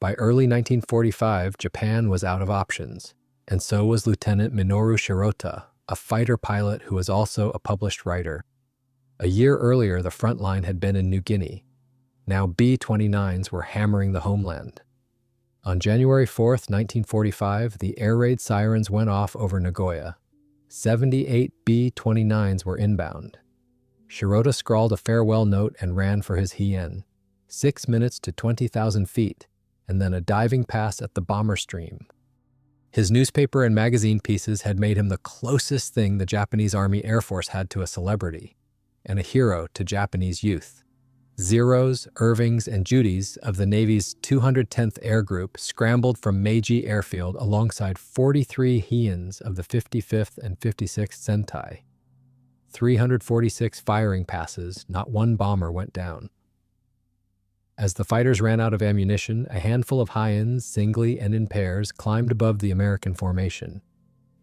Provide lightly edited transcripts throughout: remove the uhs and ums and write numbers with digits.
By early 1945, Japan was out of options, and so was Lieutenant Minoru Shirota, a fighter pilot who was also a published writer. A year earlier, the Frontline had been in New Guinea. Now B-29s were hammering the homeland. On January 4, 1945, the air raid sirens went off over Nagoya. 78 B-29s were inbound. Shirota scrawled a farewell note and ran for his Hien, 6 minutes to 20,000 feet, and then a diving pass at the bomber stream. His newspaper and magazine pieces had made him the closest thing the Japanese Army Air Force had to a celebrity, and a hero to Japanese youth. Zeros, Irvings, and Judys of the Navy's 210th Air Group scrambled from Meiji Airfield alongside 43 Hiens of the 55th and 56th Sentai. 346 firing passes, not one bomber went down. As the fighters ran out of ammunition, a handful of Hiens, singly and in pairs, climbed above the American formation.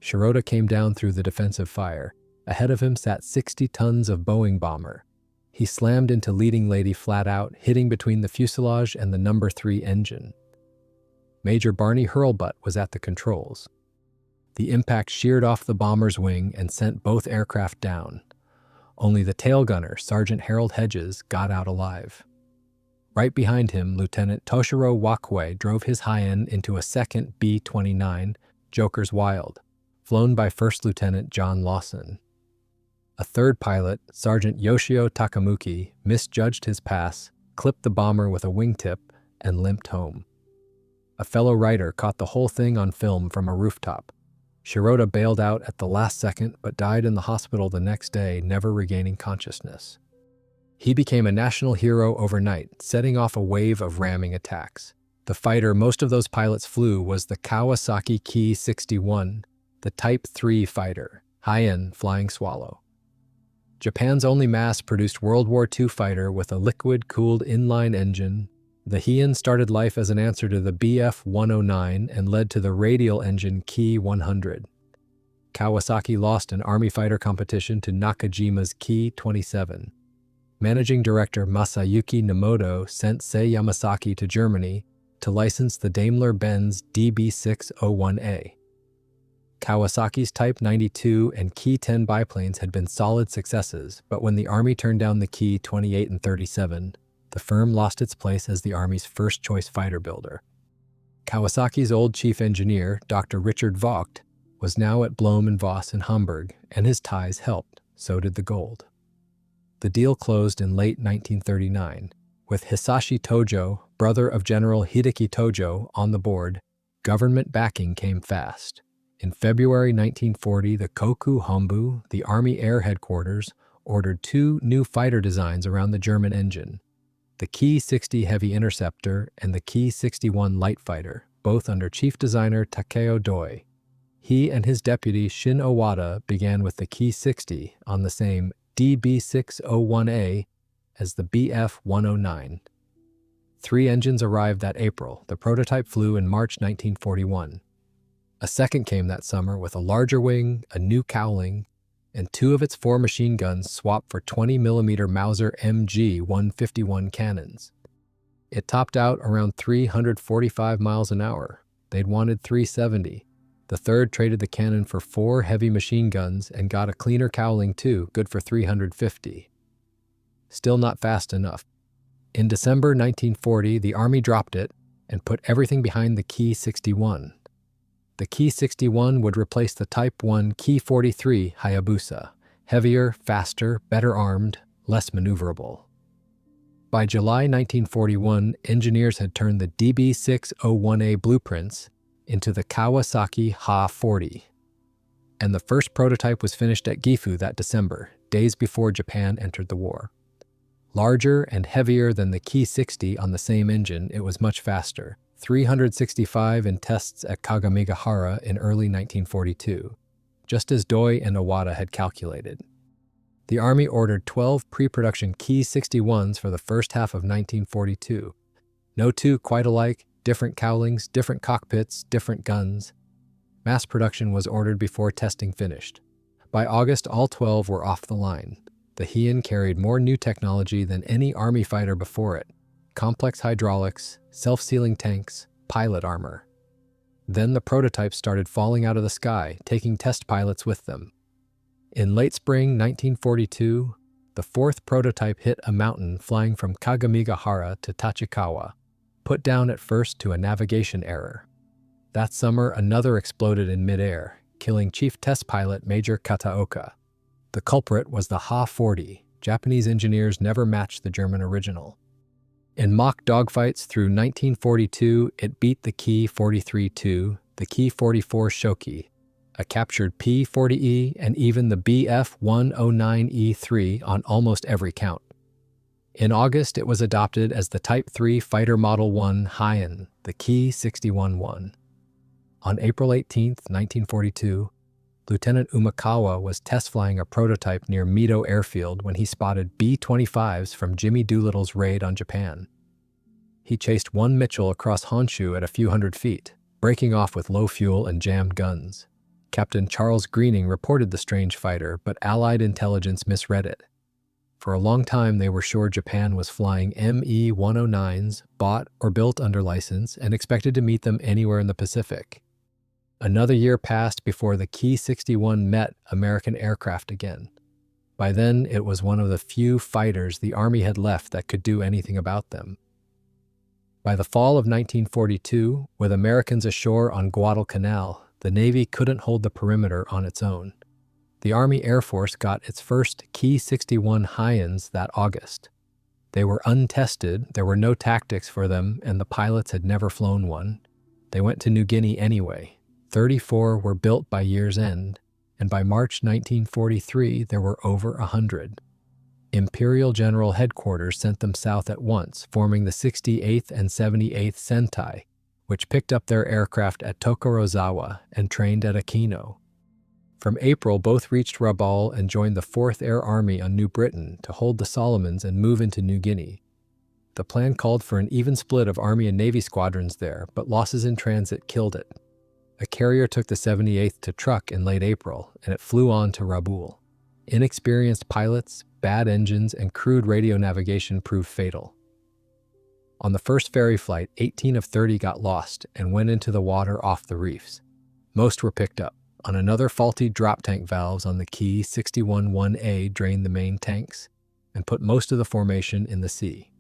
Shirota came down through the defensive fire. Ahead of him sat 60 tons of Boeing bomber. He slammed into Leading Lady flat out, hitting between the fuselage and the No. 3 engine. Major Barney Hurlbut was at the controls. The impact sheared off the bomber's wing and sent both aircraft down. Only the tail gunner, Sergeant Harold Hedges, got out alive. Right behind him, Lieutenant Toshiro Wakue drove his Hien into a second B-29, Joker's Wild, flown by First Lieutenant John Lawson. A third pilot, Sergeant Yoshio Takamuki, misjudged his pass, clipped the bomber with a wingtip, and limped home. A fellow writer caught the whole thing on film from a rooftop. Shirota bailed out at the last second but died in the hospital the next day, never regaining consciousness. He became a national hero overnight, setting off a wave of ramming attacks. The fighter most of those pilots flew was the Kawasaki Ki-61, the Type 3 fighter, Hien Flying Swallow. Japan's only mass-produced World War II fighter with a liquid-cooled inline engine, the Hien started life as an answer to the Bf-109 and led to the radial engine Ki-100. Kawasaki lost an Army fighter competition to Nakajima's Ki-27. Managing Director Masayuki Nomoto sent Sei Yamasaki to Germany to license the Daimler-Benz DB601A. Kawasaki's Type 92 and Ki-10 biplanes had been solid successes, but when the Army turned down the Ki-28 and 37, the firm lost its place as the Army's first-choice fighter builder. Kawasaki's old chief engineer, Dr. Richard Vogt, was now at Blohm & Voss in Hamburg, and his ties helped, so did the gold. The deal closed in late 1939. With Hisashi Tojo, brother of General Hideki Tojo, on the board, government backing came fast. In February 1940, the Koku Hombu, the Army Air Headquarters, ordered 2 new fighter designs around the German engine, the Ki-60 Heavy Interceptor and the Ki-61 Light Fighter, both under chief designer Takeo Doi. He and his deputy Shin Owada began with the Ki-60 on the same DB601A as the Bf-109. 3 engines arrived that April. The prototype flew in March 1941. A second came that summer with a larger wing, a new cowling, and 2 of its 4 machine guns swapped for 20mm Mauser MG-151 cannons. It topped out around 345 miles an hour. They'd wanted 370. The third traded the cannon for 4 heavy machine guns and got a cleaner cowling too, good for 350. Still not fast enough. In December 1940, the Army dropped it and put everything behind the Ki-61. The Ki-61 would replace the Type 1 Ki-43 Hayabusa, heavier, faster, better armed, less maneuverable. By July 1941, engineers had turned the DB601A blueprints into the Kawasaki Ha-40, and the first prototype was finished at Gifu that December, days before Japan entered the war. Larger and heavier than the Ki-60 on the same engine, it was much faster. 365 in tests at Kagamigahara in early 1942, just as Doi and Owada had calculated. The Army ordered 12 pre-production Ki-61s for the first half of 1942. No 2 quite alike, different cowlings, different cockpits, different guns. Mass production was ordered before testing finished. By August, all 12 were off the line. The Hien carried more new technology than any Army fighter before it. Complex hydraulics, self-sealing tanks, pilot armor. Then the prototypes started falling out of the sky, taking test pilots with them. In late spring 1942, the fourth prototype hit a mountain flying from Kagamigahara to Tachikawa, put down at first to a navigation error. That summer, another exploded in midair, killing Chief Test Pilot Major Kataoka. The culprit was the Ha-40. Japanese engineers never matched the German original. In mock dogfights through 1942, it beat the Ki-43-2, the Ki-44 Shoki, a captured P-40E, and even the Bf-109E-3 on almost every count. In August, it was adopted as the Type 3 Fighter Model 1 Hien, the Ki-61-1. On April 18, 1942, Lieutenant Umekawa was test flying a prototype near Mito Airfield when he spotted B-25s from Jimmy Doolittle's raid on Japan. He chased one Mitchell across Honshu at a few hundred feet, breaking off with low fuel and jammed guns. Captain Charles Greening reported the strange fighter, but Allied intelligence misread it. For a long time, they were sure Japan was flying Me-109s, bought or built under license, and expected to meet them anywhere in the Pacific. Another year passed before the Ki-61 met American aircraft again. By then, it was one of the few fighters the Army had left that could do anything about them. By the fall of 1942, with Americans ashore on Guadalcanal, the Navy couldn't hold the perimeter on its own. The Army Air Force got its first Ki-61 Hiens that August. They were untested, there were no tactics for them, and the pilots had never flown one. They went to New Guinea anyway. 34 were built by year's end, and by March 1943 there were over 100. Imperial General Headquarters sent them south at once, forming the 68th and 78th Sentai, which picked up their aircraft at Tokorozawa and trained at Aquino. From April, both reached Rabaul and joined the 4th Air Army on New Britain to hold the Solomons and move into New Guinea. The plan called for an even split of Army and Navy squadrons there, but losses in transit killed it. A carrier took the 78th to Truk in late April, and it flew on to Rabaul. Inexperienced pilots, bad engines, and crude radio navigation proved fatal. On the first ferry flight, 18 of 30 got lost and went into the water off the reefs. Most were picked up. On another, faulty drop tank valves on the Ki-61-1A drained the main tanks and put most of the formation in the sea.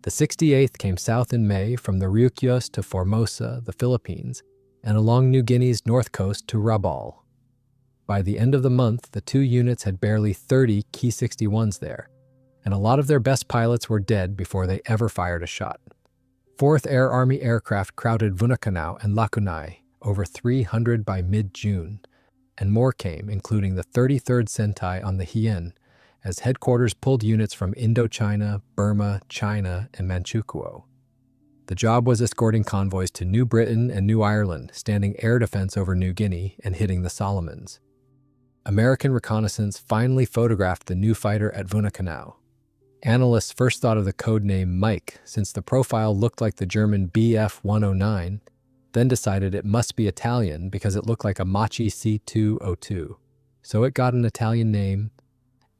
The 68th came south in May from the Ryukyus to Formosa, the Philippines, and along New Guinea's north coast to Rabaul. By the end of the month, the two units had barely 30 Ki-61s there, and a lot of their best pilots were dead before they ever fired a shot. 4th Air Army aircraft crowded Vunakanau and Lakunai, over 300 by mid-June, and more came, including the 33rd Sentai on the Hien, as headquarters pulled units from Indochina, Burma, China, and Manchukuo. The job was escorting convoys to New Britain and New Ireland, standing air defense over New Guinea and hitting the Solomons. American reconnaissance finally photographed the new fighter at Vunakanau. Analysts first thought of the code name Mike, since the profile looked like the German Bf-109, then decided it must be Italian because it looked like a Machi C-202. So it got an Italian name,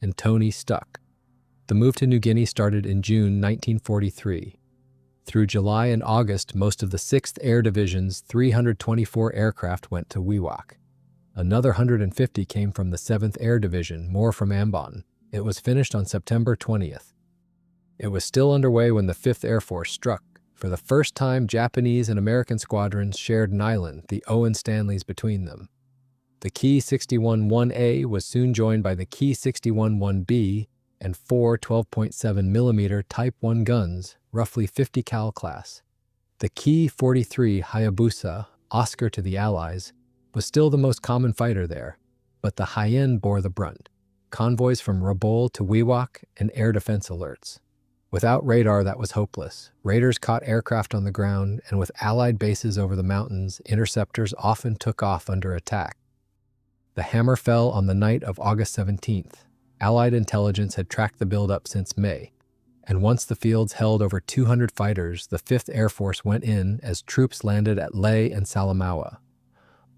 and Tony stuck. The move to New Guinea started in June 1943. Through July and August, most of the 6th Air Division's 324 aircraft went to Wewak. Another 150 came from the 7th Air Division, more from Ambon. It was finished on September 20th. It was still underway when the 5th Air Force struck. For the first time, Japanese and American squadrons shared an island, the Owen Stanleys between them. The Ki-61-1A was soon joined by the Ki-61-1B and 4 12.7mm Type 1 guns, roughly 50 cal class. The Ki-43 Hayabusa, Oscar to the Allies, was still the most common fighter there, but the Hien bore the brunt. Convoys from Rabaul to Wewak and air defense alerts. Without radar, that was hopeless. Raiders caught aircraft on the ground, and with Allied bases over the mountains, interceptors often took off under attack. The hammer fell on the night of August 17th. Allied intelligence had tracked the buildup since May, and once the fields held over 200 fighters, the 5th Air Force went in as troops landed at Leh and Salamaua.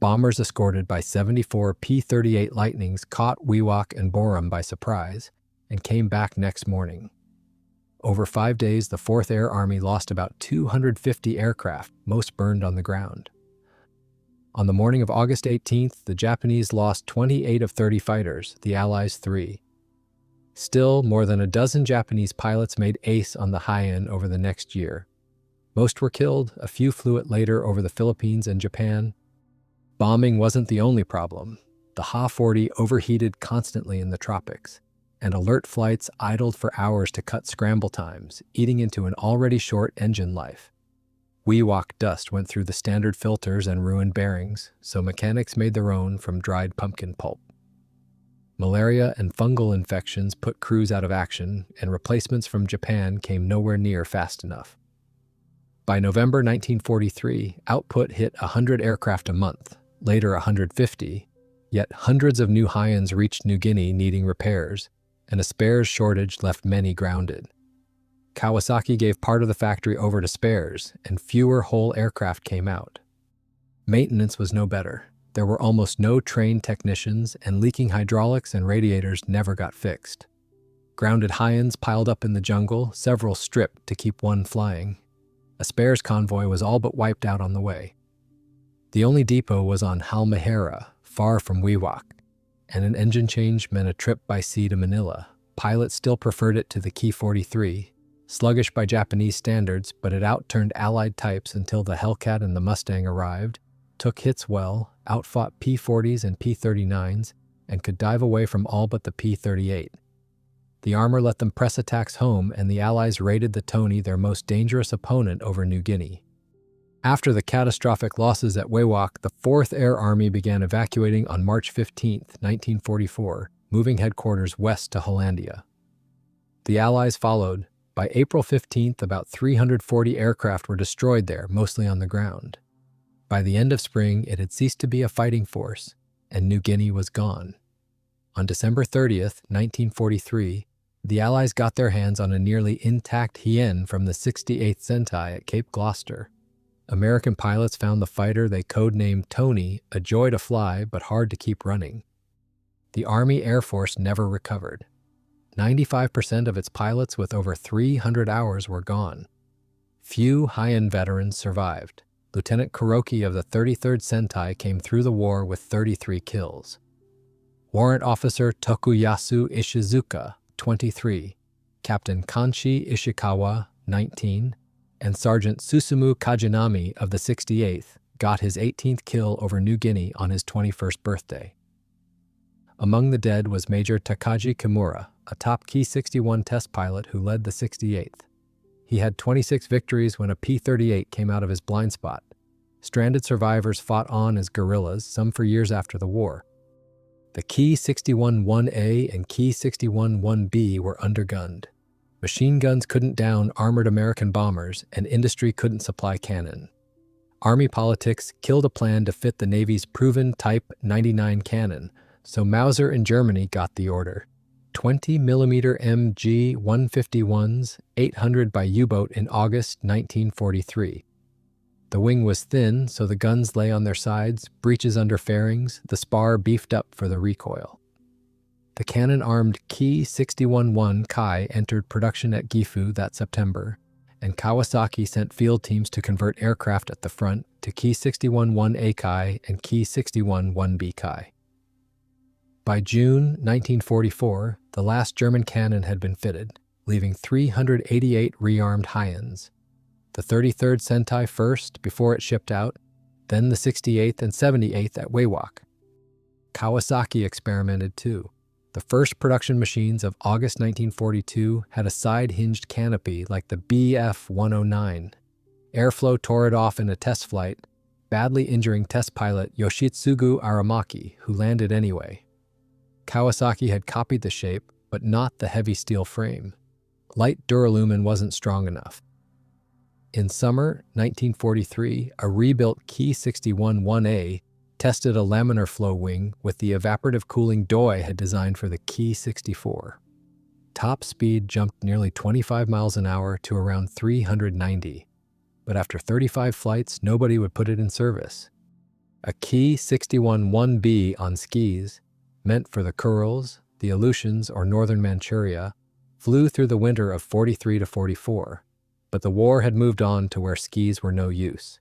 Bombers escorted by 74 P-38 Lightnings caught Wewak and Borum by surprise and came back next morning. Over 5 days, the 4th Air Army lost about 250 aircraft, most burned on the ground. On the morning of August 18th, the Japanese lost 28 of 30 fighters, the Allies 3. Still, more than a dozen Japanese pilots made ace on the Hien over the next year. Most were killed, a few flew it later over the Philippines and Japan. Bombing wasn't the only problem. The Ha-40 overheated constantly in the tropics, and alert flights idled for hours to cut scramble times, eating into an already short engine life. Wewak dust went through the standard filters and ruined bearings, so mechanics made their own from dried pumpkin pulp. Malaria and fungal infections put crews out of action, and replacements from Japan came nowhere near fast enough. By November 1943, output hit 100 aircraft a month, later 150, yet hundreds of new Hiens reached New Guinea needing repairs, and a spares shortage left many grounded. Kawasaki gave part of the factory over to spares, and fewer whole aircraft came out. Maintenance was no better. There were almost no trained technicians, and leaking hydraulics and radiators never got fixed. Grounded Hiens piled up in the jungle, several stripped to keep one flying. A spares convoy was all but wiped out on the way. The only depot was on Halmahera, far from Wewak, and an engine change meant a trip by sea to Manila. Pilots still preferred it to the Ki-63, sluggish by Japanese standards, but it outturned Allied types until the Hellcat and the Mustang arrived, took hits well, outfought P-40s and P-39s, and could dive away from all but the P-38. The armor let them press attacks home, and the Allies raided the Tony, their most dangerous opponent, over New Guinea. After the catastrophic losses at Wewak, the 4th Air Army began evacuating on March 15, 1944, moving headquarters west to Hollandia. The Allies followed. By April 15th, about 340 aircraft were destroyed there, mostly on the ground. By the end of spring, it had ceased to be a fighting force, and New Guinea was gone. On December 30th, 1943, the Allies got their hands on a nearly intact Hien from the 68th Sentai at Cape Gloucester. American pilots found the fighter they codenamed Tony a joy to fly but hard to keep running. The Army Air Force never recovered. 95% of its pilots with over 300 hours were gone. Few Hien veterans survived. Lieutenant Kuroki of the 33rd Sentai came through the war with 33 kills. Warrant Officer Tokuyasu Ishizuka, 23, Captain Kanshi Ishikawa, 19, and Sergeant Susumu Kajinami of the 68th got his 18th kill over New Guinea on his 21st birthday. Among the dead was Major Takaji Kimura, a top Ki-61 test pilot who led the 68th. He had 26 victories when a P-38 came out of his blind spot. Stranded survivors fought on as guerrillas, some for years after the war. The Ki-61-1A and Ki-61-1B were undergunned. Machine guns couldn't down armored American bombers, and industry couldn't supply cannon. Army politics killed a plan to fit the Navy's proven Type 99 cannon, so Mauser in Germany got the order. 20mm MG-151s, 800 by U-boat in August 1943. The wing was thin, so the guns lay on their sides, breeches under fairings, the spar beefed up for the recoil. The cannon-armed Ki-61-1 Kai entered production at Gifu that September, and Kawasaki sent field teams to convert aircraft at the front to Ki-61-1A Kai and Ki-61-1B Kai. By June 1944, the last German cannon had been fitted, leaving 388 rearmed Hiens. The 33rd Sentai first before it shipped out, then the 68th and 78th at Wewak. Kawasaki experimented too. The first production machines of August 1942 had a side-hinged canopy like the BF-109. Airflow tore it off in a test flight, badly injuring test pilot Yoshitsugu Aramaki, who landed anyway. Kawasaki had copied the shape, but not the heavy steel frame. Light duralumin wasn't strong enough. In summer 1943, a rebuilt Ki-61-1A tested a laminar flow wing with the evaporative cooling Doi had designed for the Ki-64. Top speed jumped nearly 25 miles an hour to around 390, but after 35 flights, nobody would put it in service. A Ki-61-1B on skis, meant for the Kurils, the Aleutians, or northern Manchuria, flew through the winter of 43 to 44, but the war had moved on to where skis were no use.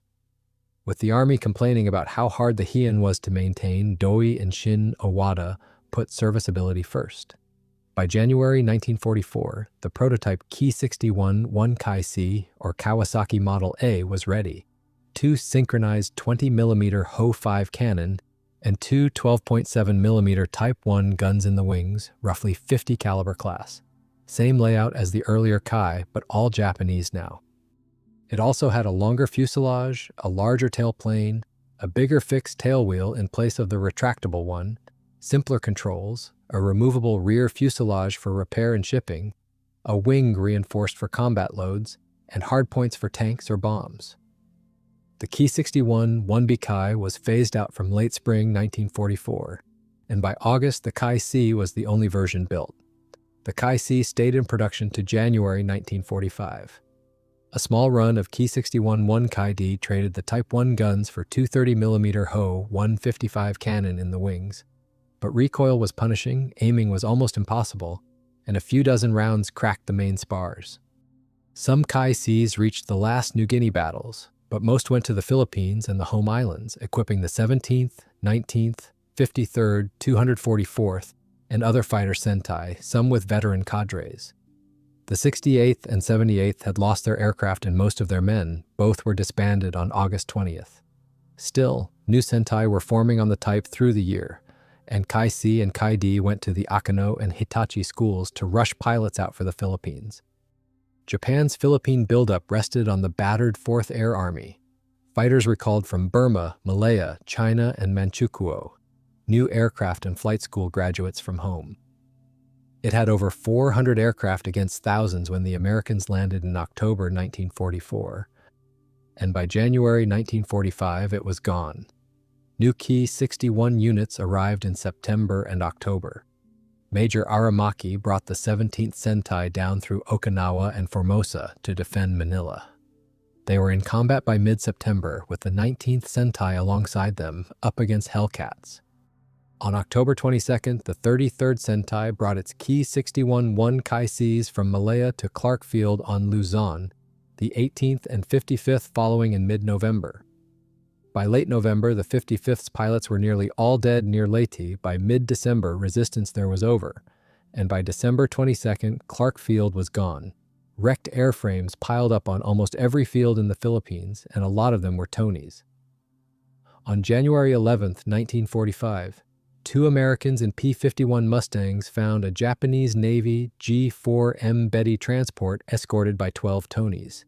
With the army complaining about how hard the Hien was to maintain, Doi and Shin Owada put serviceability first. By January 1944, the prototype Ki-61 1Kai-C, or Kawasaki Model A, was ready. 2 synchronized 20mm Ho-5 cannon and 2 12.7mm Type 1 guns in the wings, roughly 50 caliber class. Same layout as the earlier Kai, but all Japanese now. It also had a longer fuselage, a larger tailplane, a bigger fixed tailwheel in place of the retractable one, simpler controls, a removable rear fuselage for repair and shipping, a wing reinforced for combat loads, and hardpoints for tanks or bombs. The Ki-61 1B Kai was phased out from late spring 1944, and by August the Kai-C was the only version built. The Kai-C stayed in production to January 1945. A small run of Ki-61 1Kai-D traded the Type 1 guns for 230mm Ho 155 cannon in the wings, but recoil was punishing, aiming was almost impossible, and a few dozen rounds cracked the main spars. Some Kai-Cs reached the last New Guinea battles, but most went to the Philippines and the home islands, equipping the 17th, 19th, 53rd, 244th, and other fighter Sentai, some with veteran cadres. The 68th and 78th had lost their aircraft and most of their men. Both were disbanded on August 20th. Still, new Sentai were forming on the type through the year, and Kai-C and Kai-D went to the Akano and Hitachi schools to rush pilots out for the Philippines. Japan's Philippine buildup rested on the battered 4th Air Army. Fighters recalled from Burma, Malaya, China, and Manchukuo. New aircraft and flight school graduates from home. It had over 400 aircraft against thousands when the Americans landed in October 1944, and by January 1945 it was gone. New Ki-61 units arrived in September and October. Major Aramaki brought the 17th Sentai down through Okinawa and Formosa to defend Manila. They were in combat by mid-September, with the 19th Sentai alongside them, up against Hellcats. On October 22nd, the 33rd Sentai brought its Ki-61 1Kai-Cs from Malaya to Clark Field on Luzon, the 18th and 55th following in mid-November. By late November, the 55th's pilots were nearly all dead near Leyte. By mid-December, resistance there was over, and by December 22nd, Clark Field was gone. Wrecked airframes piled up on almost every field in the Philippines, and a lot of them were Tonys. On January 11th, 1945, 2 Americans in P-51 Mustangs found a Japanese Navy G-4M Betty transport escorted by 12 Tonys.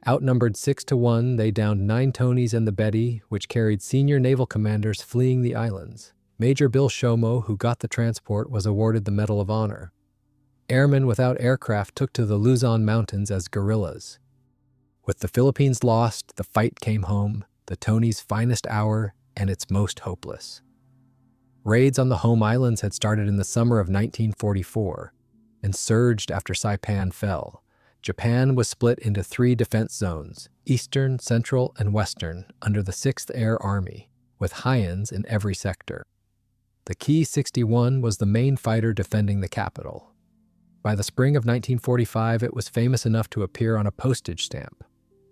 Outnumbered 6-1, they downed 9 Tonys and the Betty, which carried senior naval commanders fleeing the islands. Major Bill Shomo, who got the transport, was awarded the Medal of Honor. Airmen without aircraft took to the Luzon Mountains as guerrillas. With the Philippines lost, the fight came home, the Tony's finest hour, and its most hopeless. Raids on the home islands had started in the summer of 1944 and surged after Saipan fell. Japan was split into 3 defense zones, Eastern, Central, and Western, under the 6th Air Army, with Hiens in every sector. The Ki-61 was the main fighter defending the capital. By the spring of 1945, it was famous enough to appear on a postage stamp.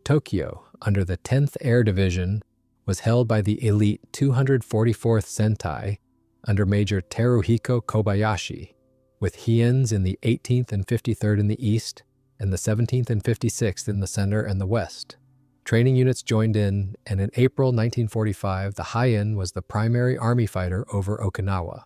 Tokyo, under the 10th Air Division, was held by the elite 244th Sentai under Major Teruhiko Kobayashi, with Hiens in the 18th and 53rd in the east, and the 17th and 56th in the center and the west. Training units joined in, and in April 1945, the Hien was the primary army fighter over Okinawa.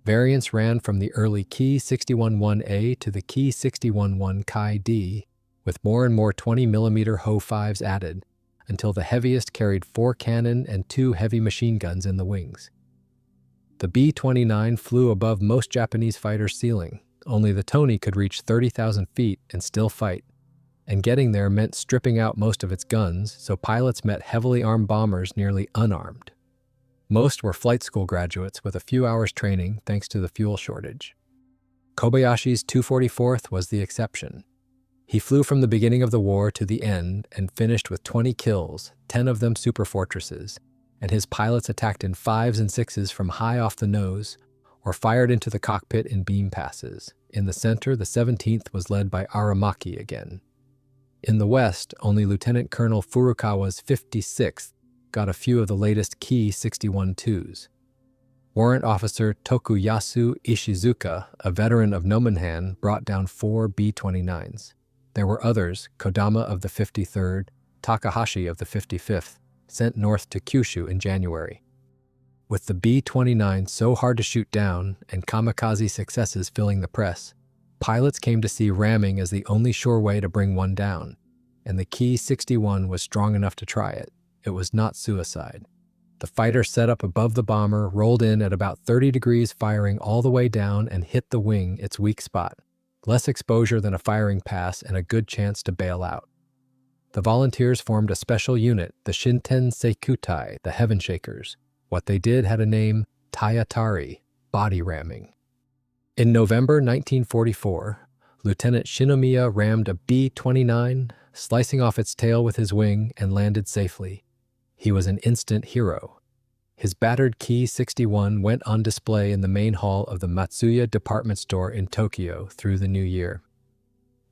Variants ran from the early Ki-61 1A to the Ki-61 1Kai-D, with more and more 20mm Ho-5s added, until the heaviest carried 4 cannon and 2 heavy machine guns in the wings. The B-29 flew above most Japanese fighters' ceiling. Only the Tony could reach 30,000 feet and still fight, and getting there meant stripping out most of its guns, so pilots met heavily armed bombers nearly unarmed. Most were flight school graduates with a few hours training thanks to the fuel shortage. Kobayashi's 244th was the exception. He flew from the beginning of the war to the end and finished with 20 kills, 10 of them superfortresses, and his pilots attacked in 5s and 6s from high off the nose, or fired into the cockpit in beam passes. In the center, the 17th was led by Aramaki again. In the west, only Lieutenant Colonel Furukawa's 56th got a few of the latest Ki-61-2s. Warrant Officer Tokuyasu Ishizuka, a veteran of Nomonhan, brought down 4 B-29s. There were others, Kodama of the 53rd, Takahashi of the 55th, sent north to Kyushu in January. With the B-29 so hard to shoot down and kamikaze successes filling the press, pilots came to see ramming as the only sure way to bring one down, and the Ki-61 was strong enough to try it. It was not suicide. The fighter set up above the bomber, rolled in at about 30 degrees, firing all the way down, and hit the wing, its weak spot. Less exposure than a firing pass and a good chance to bail out. The volunteers formed a special unit, the Shinten Seikutai, the Heaven Shakers. What they did had a name, Tayatari, body ramming. In November 1944, Lieutenant Shinomiya rammed a B-29, slicing off its tail with his wing, and landed safely. He was an instant hero. His battered Ki-61 went on display in the main hall of the Matsuya department store in Tokyo through the new year.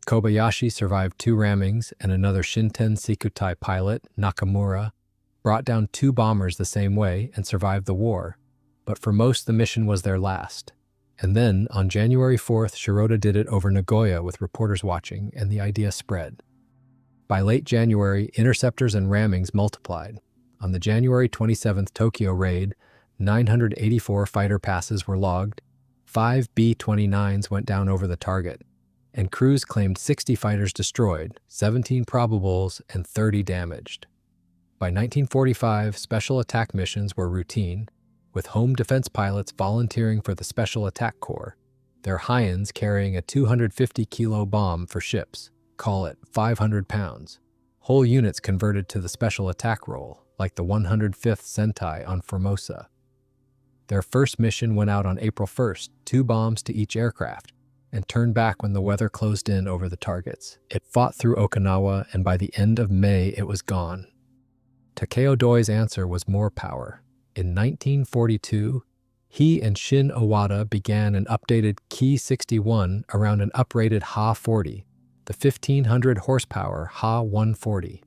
Kobayashi survived 2 rammings, and another Shinten Seikutai pilot, Nakamura, brought down 2 bombers the same way and survived the war, but for most the mission was their last. And then, on January 4th, Shirota did it over Nagoya with reporters watching, and the idea spread. By late January, interceptors and rammings multiplied. On the January 27th Tokyo raid, 984 fighter passes were logged, 5 B-29s went down over the target, and crews claimed 60 fighters destroyed, 17 probables, and 30 damaged. By 1945, special attack missions were routine, with home defense pilots volunteering for the Special Attack Corps, their Hiens carrying a 250-kilo bomb for ships, call it 500 pounds. Whole units converted to the special attack role, like the 105th Sentai on Formosa. Their first mission went out on April 1st, 2 bombs to each aircraft, and turned back when the weather closed in over the targets. It fought through Okinawa, and by the end of May it was gone. Takeo Doi's answer was more power. In 1942, he and Shin Owada began an updated Ki-61 around an uprated Ha-40, the 1,500 horsepower Ha-140.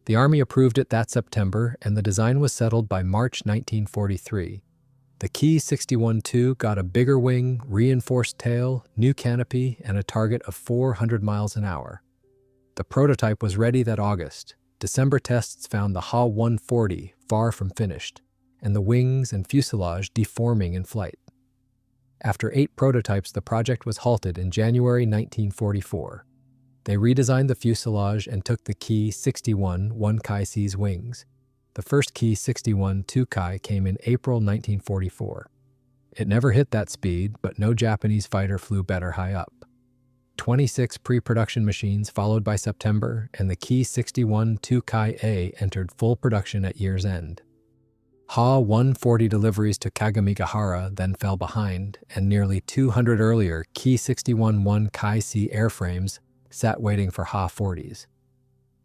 The Army approved it that September, and the design was settled by March 1943. The Ki-61-2 got a bigger wing, reinforced tail, new canopy, and a target of 400 miles an hour. The prototype was ready that August. December tests found the Ha-140 far from finished, and the wings and fuselage deforming in flight. After 8 prototypes, the project was halted in January 1944. They redesigned the fuselage and took the Ki-61 1-Kai-C's wings. The first Ki-61 2-Kai came in April 1944. It never hit that speed, but no Japanese fighter flew better high up. 26 pre-production machines followed by September, and the Ki-61 2-Kai-A entered full production at year's end. Ha-140 deliveries to Kagamigahara then fell behind, and nearly 200 earlier Ki-61 1-Kai-C airframes sat waiting for Ha-40s.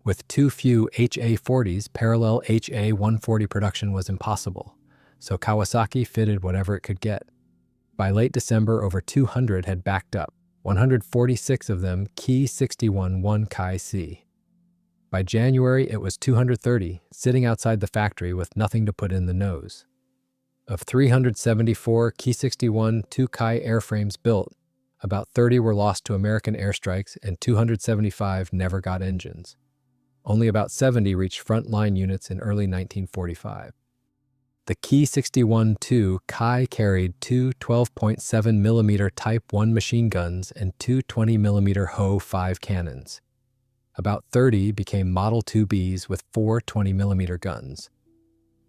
With too few HA-40s, parallel HA-140 production was impossible, so Kawasaki fitted whatever it could get. By late December, over 200 had backed up, 146 of them Ki-61 1-Kai-C. By January, it was 230, sitting outside the factory with nothing to put in the nose. Of 374 Ki-61 2-Kai airframes built, about 30 were lost to American airstrikes and 275 never got engines. Only about 70 reached Frontline units in early 1945. The Ki-61 2-Kai carried 2 12.7mm Type 1 machine guns and 2 20mm Ho-5 cannons. About 30 became Model 2Bs with 4 20mm guns.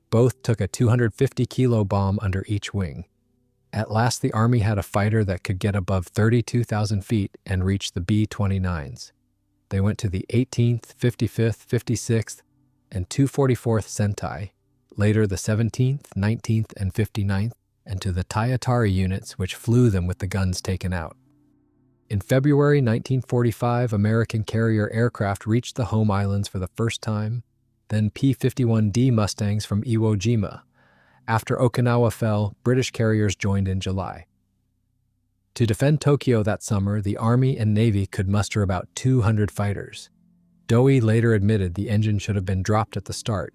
Both took a 250-kilo bomb under each wing. At last, the Army had a fighter that could get above 32,000 feet and reach the B-29s. They went to the 18th, 55th, 56th, and 244th Sentai, later the 17th, 19th, and 59th, and to the Tayatari units, which flew them with the guns taken out. In February 1945, American carrier aircraft reached the home islands for the first time, then P-51D Mustangs from Iwo Jima. After Okinawa fell, British carriers joined in July. To defend Tokyo that summer, the Army and Navy could muster about 200 fighters. Doi later admitted the engine should have been dropped at the start.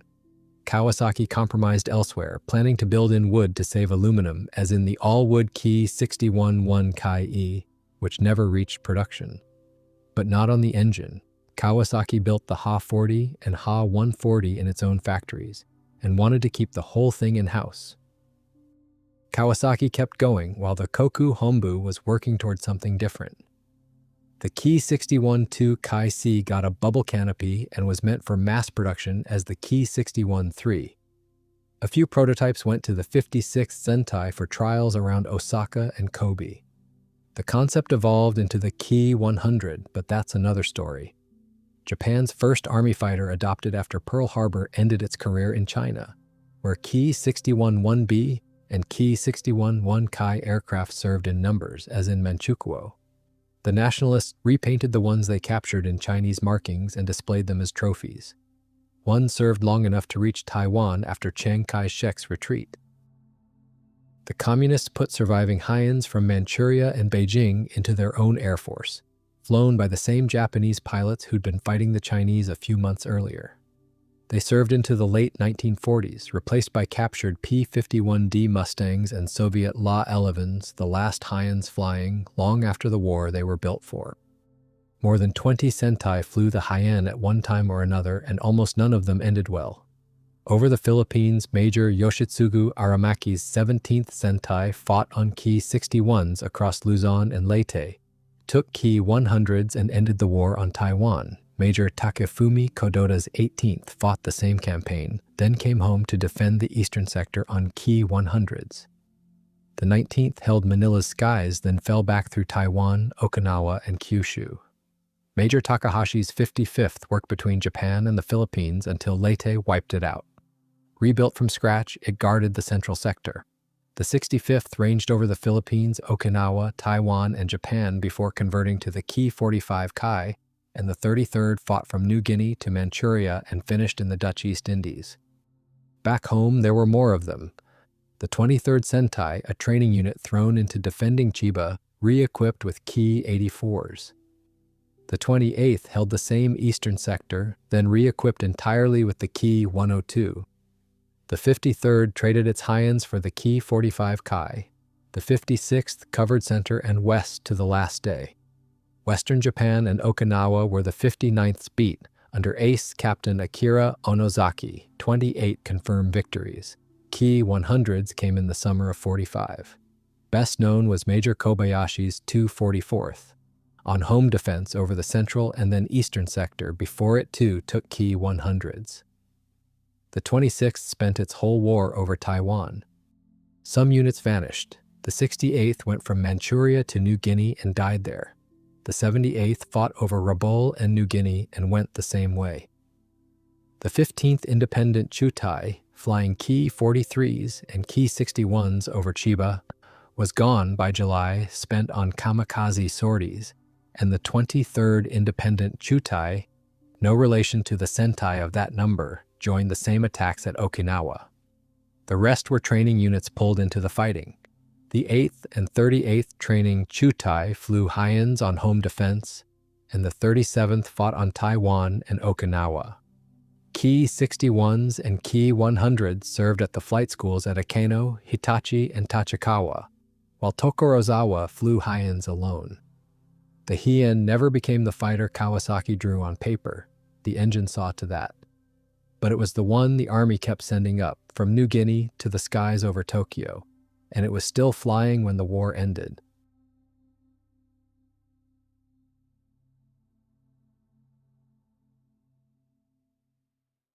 Kawasaki compromised elsewhere, planning to build in wood to save aluminum, as in the all-wood Ki-61 1 Kai-E, which never reached production. But not on the engine. Kawasaki built the Ha-40 and Ha-140 in its own factories, and wanted to keep the whole thing in-house. Kawasaki kept going while the Koku Hombu was working toward something different. The Ki-61 2 Kai-C got a bubble canopy and was meant for mass production as the Ki-61 3. A few prototypes went to the 56th Sentai for trials around Osaka and Kobe. The concept evolved into the Ki-100, but that's another story. Japan's first army fighter adopted after Pearl Harbor ended its career in China, where Ki-61 1B and Ki-61 1 Kai aircraft served in numbers, as in Manchukuo. The nationalists repainted the ones they captured in Chinese markings and displayed them as trophies. One served long enough to reach Taiwan after Chiang Kai-shek's retreat. The communists put surviving Hiens from Manchuria and Beijing into their own air force, flown by the same Japanese pilots who'd been fighting the Chinese a few months earlier. They served into the late 1940s, replaced by captured P-51D Mustangs and Soviet La-11s, the last Hiens flying long after the war they were built for. More than 20 Sentai flew the Hien at one time or another, and almost none of them ended well. Over the Philippines, Major Yoshitsugu Aramaki's 17th Sentai fought on Ki-61s across Luzon and Leyte, took Ki-100s and ended the war on Taiwan. Major Takefumi Kododa's 18th fought the same campaign, then came home to defend the eastern sector on Ki-100s. The 19th held Manila's skies, then fell back through Taiwan, Okinawa, and Kyushu. Major Takahashi's 55th worked between Japan and the Philippines until Leyte wiped it out. Rebuilt from scratch, it guarded the central sector. The 65th ranged over the Philippines, Okinawa, Taiwan, and Japan before converting to the Ki-45 Kai, and the 33rd fought from New Guinea to Manchuria and finished in the Dutch East Indies. Back home, there were more of them. The 23rd Sentai, a training unit thrown into defending Chiba, re-equipped with Ki-84s. The 28th held the same eastern sector, then re-equipped entirely with the Ki-102. The 53rd traded its Hiens for the Ki-45 Kai. The 56th covered center and west to the last day. Western Japan and Okinawa were the 59th's beat, under ace Captain Akira Onozaki, 28 confirmed victories. Ki-100s came in the summer of 45. Best known was Major Kobayashi's 244th, on home defense over the central and then eastern sector before it too took Ki-100s. The 26th spent its whole war over Taiwan. Some units vanished. The 68th went from Manchuria to New Guinea and died there. The 78th fought over Rabaul and New Guinea and went the same way. The 15th Independent Chutai, flying Ki-43s and Ki-61s over Chiba, was gone by July, spent on kamikaze sorties, and the 23rd Independent Chutai, no relation to the Sentai of that number, joined the same attacks at Okinawa. The rest were training units pulled into the fighting. The 8th and 38th Training Chutai flew Hiens on home defense, and the 37th fought on Taiwan and Okinawa. Ki-61s and Ki-100s served at the flight schools at Akano, Hitachi, and Tachikawa, while Tokorozawa flew Hiens alone. The Hien never became the fighter Kawasaki drew on paper. The engine saw to that. But it was the one the Army kept sending up, from New Guinea to the skies over Tokyo, and it was still flying when the war ended.